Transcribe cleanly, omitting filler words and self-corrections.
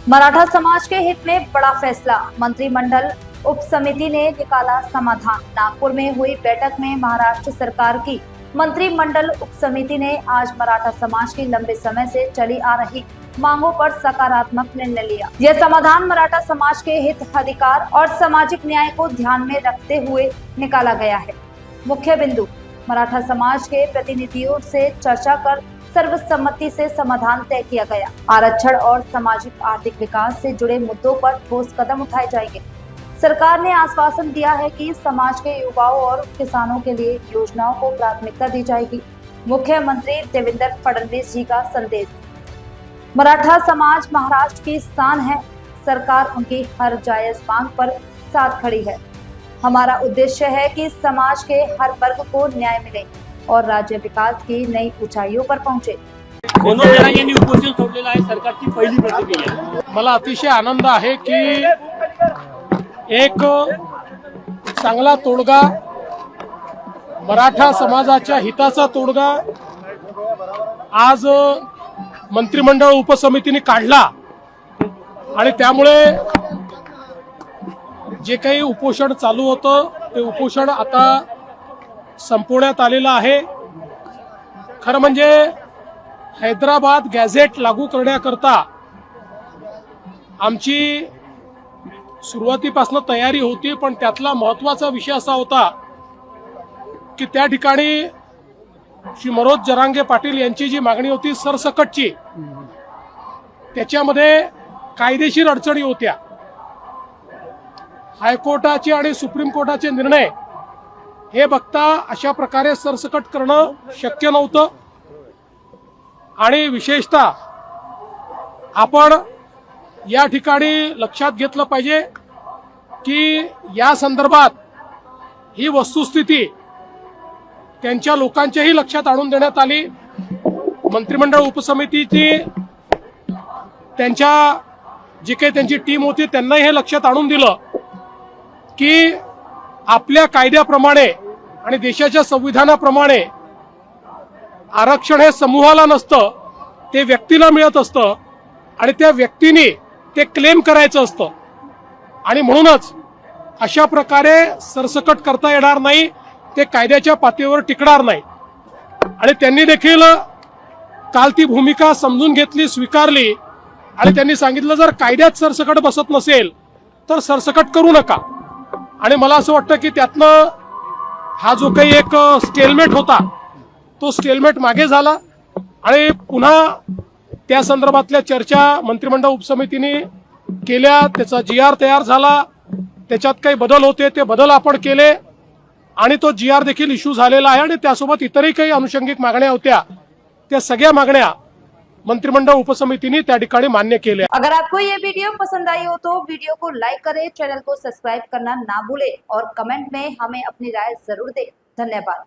मराठा समाज के हित में बड़ा फैसला, मंत्रिमंडल उप समिति ने निकाला समाधान। नागपुर में हुई बैठक में महाराष्ट्र सरकार की मंत्रिमंडल उप समिति ने आज मराठा समाज की लंबे समय से चली आ रही मांगों पर सकारात्मक निर्णय लिया। यह समाधान मराठा समाज के हित, अधिकार और सामाजिक न्याय को ध्यान में रखते हुए निकाला गया है। मुख्य बिंदु, मराठा समाज के प्रतिनिधियों से चर्चा कर सर्वसम्मति से समाधान तय किया गया। आरक्षण और सामाजिक आर्थिक विकास से जुड़े मुद्दों पर ठोस कदम उठाए जाएंगे। सरकार ने आश्वासन दिया है कि समाज के युवाओं और किसानों के लिए योजनाओं को प्राथमिकता दी जाएगी। मुख्यमंत्री देवेंद्र फडणवीस जी का संदेश, मराठा समाज महाराष्ट्र की शान है। सरकार उनकी हर जायज मांग पर साथ खड़ी है। हमारा उद्देश्य है कि समाज के हर वर्ग को न्याय मिले और राज्य विकास की नई ऊंचाइयों पर पहुंचे। मनोज जरांगे यांनी उपोषण सोडलेलं आहे। सरकारची पहिली प्रतिक्रिया, मला अतिशय आनंद आहे की एक चांगला तोडगा, मराठा समाजाच्या हिताचा तोडगा आज मंत्रिमंडळ उपसमितीने काढला आणि त्यामुळे जे काही उपोषण चालू होतं ते उपोषण आता संपवण्यात आलेलं आहे। खरं म्हणजे हैदराबाद गॅझेट लागू करण्याकरता आमची सुरुवातीपासून तयारी होती, पण त्यातला महत्त्वाचा विषय असा होता की त्या ठिकाणी श्री मनोज जरांगे पाटील यांची जी मागणी होती सरसकटची, त्याच्यामध्ये कायदेशीर अडचणी होत्या। हायकोर्टाचे आणि सुप्रीम कोर्टाचे निर्णय हे बघता अशा प्रकारे सरसकट करणं शक्य नव्हतं आणि विशेषतः आपण या ठिकाणी लक्षात घेतलं पाहिजे की या संदर्भात ही वस्तुस्थिती त्यांच्या लोकांच्याही लक्षात आणून देण्यात आली। मंत्रिमंडळ उपसमितीची त्यांच्या जी काही त्यांची टीम होती त्यांनाही हे लक्षात आणून दिलं की आपल्या कायद्याप्रमाणे आणि देशाच्या संविधानाप्रमाणे आरक्षण हे समूहाला नसतं, ते व्यक्तीला मिळत असतं आणि त्या व्यक्तीने ते क्लेम करायचं असतं आणि म्हणूनच अशा प्रकारे सरसकट करता येणार नाही, ते कायद्याच्या पातळीवर टिकणार नाही। आणि त्यांनी देखील काल ती भूमिका समजून घेतली, स्वीकारली आणि त्यांनी सांगितलं जर कायद्यात सरसकट बसत नसेल तर सरसकट करू नका। आणि मला असं वाटतं की त्यातनं हा जो काही एक स्टेलमेट होता तो स्टेलमेट मागे झाला आणि पुन्हा त्या संदर्भातल्या चर्चा मंत्रिमंडळ उपसमितीने केल्या, त्याचा GR तयार झाला, त्याच्यात काही बदल होते ते बदल आपण केले आणि तो GR देखील इश्यू झालेला आहे आणि त्यासोबत इतरही काही अनुषंगिक मागण्या होत्या, त्या सगळ्या मागण्या मंत्रिमंडल उपसमितीने त्या ठिकाणी मान्य केले। अगर आपको ये वीडियो पसंद आई हो तो वीडियो को लाइक करें, चैनल को सब्सक्राइब करना ना भूलें और कमेंट में हमें अपनी राय जरूर दें। धन्यवाद।